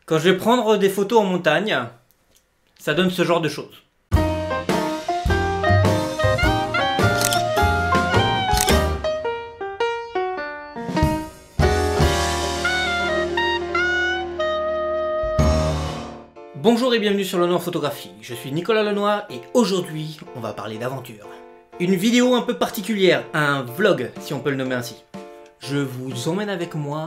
Quand je vais prendre des photos en montagne, ça donne ce genre de choses. Bonjour et bienvenue sur Lenoir Photographie, je suis Nicolas Lenoir et aujourd'hui on va parler d'aventure. Une vidéo un peu particulière, un vlog si on peut le nommer ainsi. Je vous emmène avec moi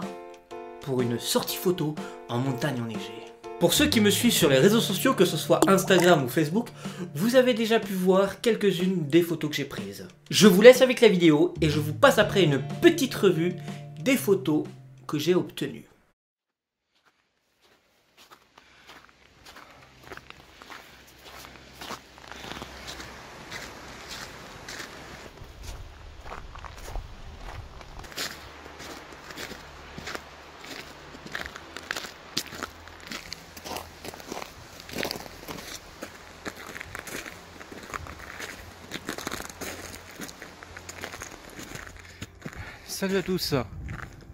pour une sortie photo en montagne enneigée. Pour ceux qui me suivent sur les réseaux sociaux, que ce soit Instagram ou Facebook, vous avez déjà pu voir quelques-unes des photos que j'ai prises. Je vous laisse avec la vidéo et je vous passe après une petite revue des photos que j'ai obtenues. Salut à tous.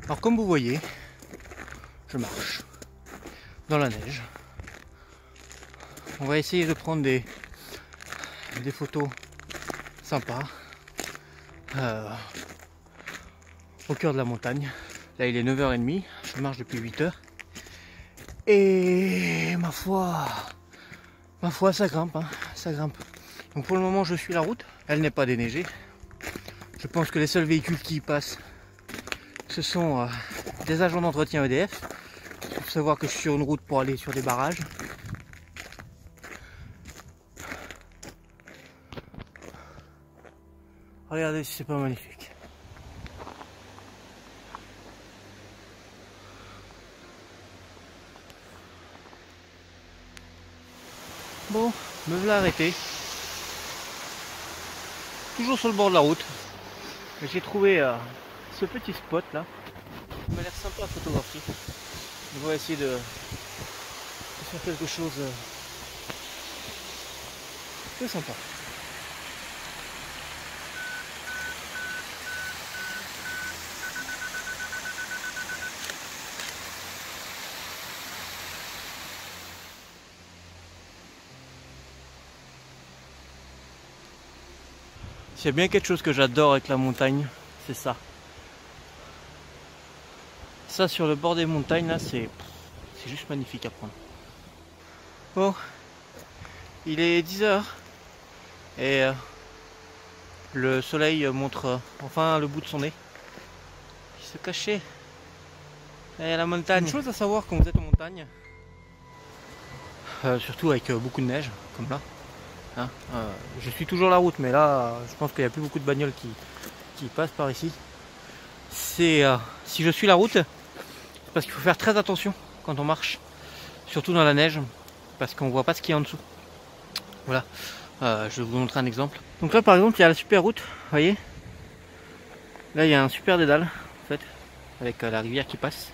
Alors comme vous voyez, je marche dans la neige. On va essayer de prendre des photos sympas au cœur de la montagne. Là il est 9h30, je marche depuis 8h. Et ma foi ça grimpe, hein, ça grimpe. Donc pour le moment je suis la route, elle n'est pas déneigée. Je pense que les seuls véhicules qui y passent, ce sont des agents d'entretien EDF. Il faut savoir que je suis sur une route pour aller sur des barrages. Regardez si c'est pas magnifique. Bon, me voilà arrêté. Toujours sur le bord de la route. J'ai trouvé ce petit spot là. Il m'a l'air sympa à photographier. On va essayer de faire quelque chose de sympa. S'il y a bien quelque chose que j'adore avec la montagne, c'est ça. Ça sur le bord des montagnes là, c'est juste magnifique à prendre. Bon, il est 10h et le soleil montre enfin le bout de son nez. Il se cachait derrière la montagne. Une chose à savoir quand vous êtes en montagne, surtout avec beaucoup de neige, comme là. Hein, je suis toujours la route, mais là, je pense qu'il n'y a plus beaucoup de bagnoles qui passent par ici. C'est si je suis la route, c'est parce qu'il faut faire très attention quand on marche, surtout dans la neige, parce qu'on voit pas ce qu'il y a en dessous. Voilà, je vais vous montrer un exemple. Donc là, par exemple, il y a la super route, vous voyez. Là, il y a un super dédale, en fait, avec la rivière qui passe.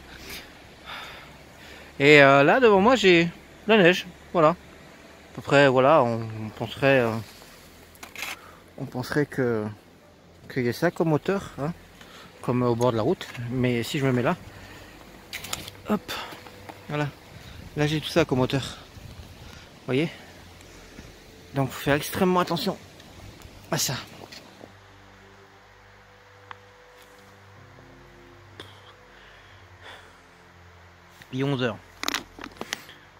Et là, devant moi, j'ai la neige, voilà. À peu près, voilà, on penserait qu'il y a ça comme hauteur, hein, comme au bord de la route. Mais si je me mets là, hop, voilà, là j'ai tout ça comme hauteur. Vous voyez? Donc faut faire extrêmement attention à ça. Il est 11h.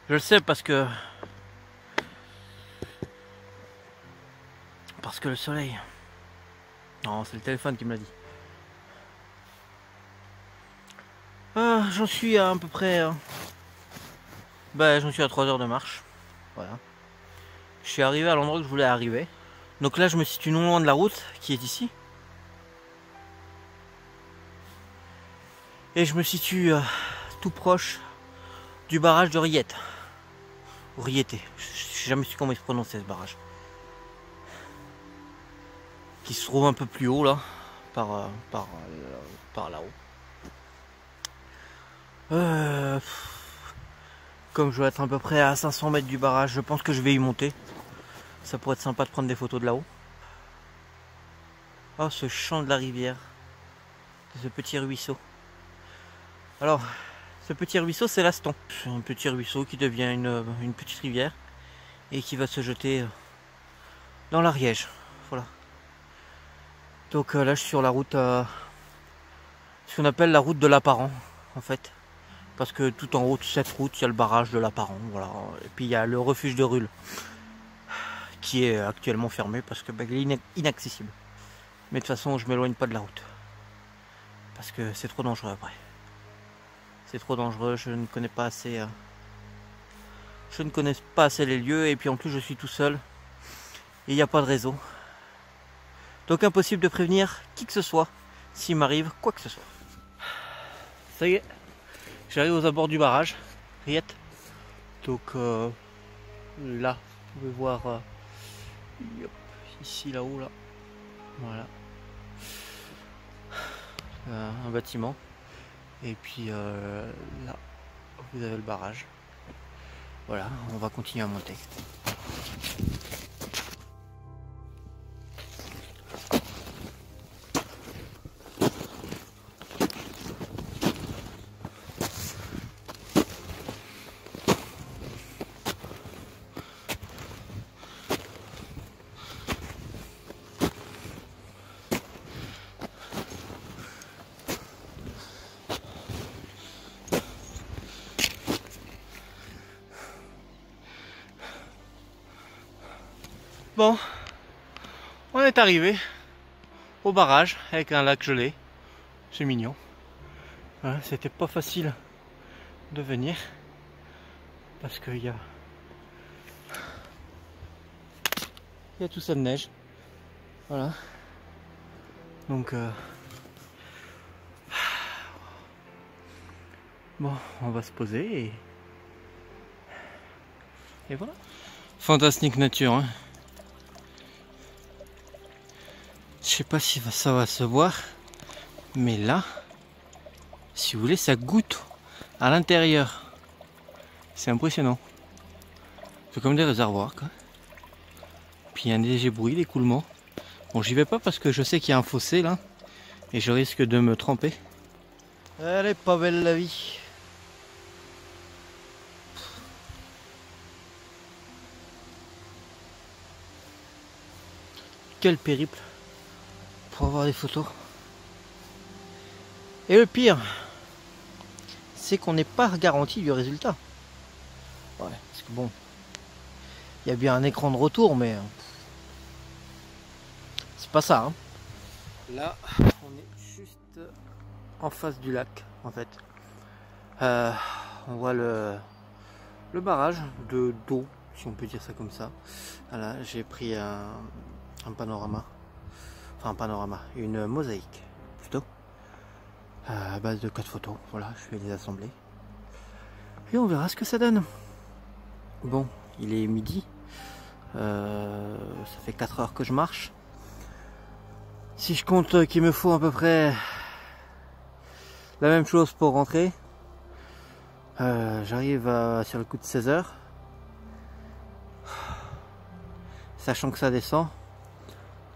Je le sais parce que le soleil... Non, c'est le téléphone qui me l'a dit. J'en suis à peu près... j'en suis à 3 heures de marche. Voilà. Je suis arrivé à l'endroit que je voulais arriver. Donc là, je me situe non loin de la route qui est ici. Et je me situe tout proche du barrage de Riette. Ou Riette. Je sais jamais su comment il se prononçait ce barrage. Qui se trouve un peu plus haut là, par là-haut. Comme je vais être à peu près à 500 mètres du barrage, je pense que je vais y monter. Ça pourrait être sympa de prendre des photos de là-haut. Oh, ce chant de la rivière, ce petit ruisseau. Alors, Ce petit ruisseau, c'est l'Aston. C'est un petit ruisseau qui devient une petite rivière et qui va se jeter dans l'Ariège. Voilà. Donc là, je suis sur la route, ce qu'on appelle la route de l'Apparent, en fait. Parce que tout en haut de cette route, il y a le barrage de l'Apparent. Voilà. Et puis il y a le refuge de Rulle, qui est actuellement fermé parce que il est inaccessible. Mais de toute façon, je m'éloigne pas de la route. Parce que c'est trop dangereux après. C'est trop dangereux, je ne connais pas assez. Je ne connais pas assez les lieux et puis en plus je suis tout seul. Et il n'y a pas de réseau. Donc impossible de prévenir qui que ce soit s'il m'arrive quoi que ce soit. Ça y est, j'arrive aux abords du barrage, Riette. Donc là, vous pouvez voir ici, là-haut, là. Voilà. Un bâtiment. Et puis là, vous avez le barrage. Voilà, on va continuer à monter. Bon, on est arrivé au barrage avec un lac gelé. C'est mignon. Hein, c'était pas facile de venir parce qu'il y a tout ça de neige. Voilà. Donc bon, on va se poser et voilà. Fantastique nature, hein. Je sais pas si ça va se voir, mais là, si vous voulez, ça goutte à l'intérieur. C'est impressionnant. C'est comme des réservoirs, quoi. Puis il y a un léger bruit d'écoulement. Bon, j'y vais pas parce que je sais qu'il y a un fossé là, et je risque de me tremper. Elle est pas belle la vie. Quel périple pour avoir des photos. Et le pire, c'est qu'on n'est pas garanti du résultat. Ouais, parce que bon, il y a bien un écran de retour, mais c'est pas ça. Hein. Là, on est juste en face du lac, en fait. On voit le barrage d'eau, si on peut dire ça comme ça. Voilà, j'ai pris un panorama. Enfin, un panorama, une mosaïque plutôt, à base de 4 photos. Voilà, je vais les assembler et on verra ce que ça donne. Bon, il est midi, ça fait 4 heures que je marche. Si je compte qu'il me faut à peu près la même chose pour rentrer, j'arrive sur le coup de 16 heures, sachant que ça descend.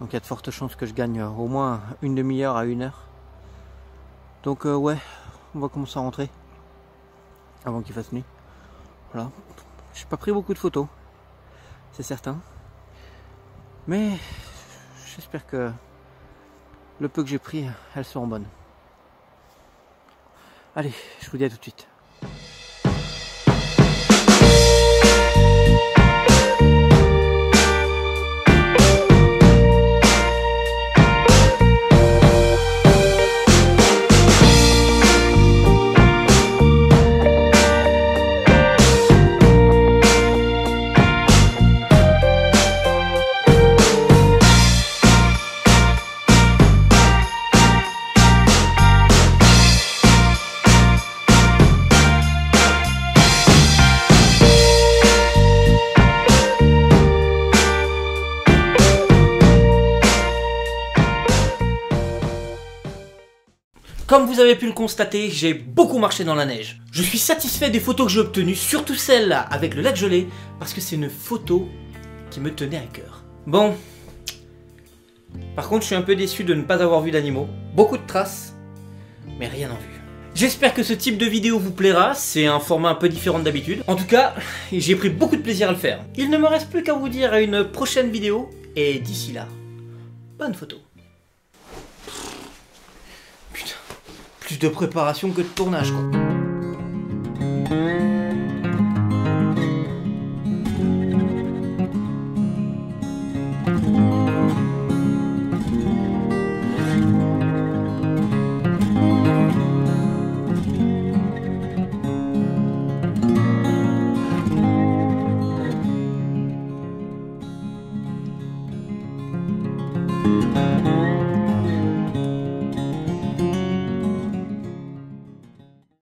Donc il y a de fortes chances que je gagne au moins une demi-heure à 1 heure. Donc ouais, on va commencer à rentrer avant qu'il fasse nuit. Voilà. J'ai pas pris beaucoup de photos, c'est certain. Mais j'espère que le peu que j'ai pris, elles seront bonnes. Allez, je vous dis à tout de suite. Comme vous avez pu le constater, j'ai beaucoup marché dans la neige. Je suis satisfait des photos que j'ai obtenues, surtout celle-là avec le lac gelé, parce que c'est une photo qui me tenait à cœur. Bon, par contre je suis un peu déçu de ne pas avoir vu d'animaux. Beaucoup de traces, mais rien en vue. J'espère que ce type de vidéo vous plaira, c'est un format un peu différent d'habitude. En tout cas, j'ai pris beaucoup de plaisir à le faire. Il ne me reste plus qu'à vous dire à une prochaine vidéo, et d'ici là, bonne photo. Putain, plus de préparation que de tournage quoi.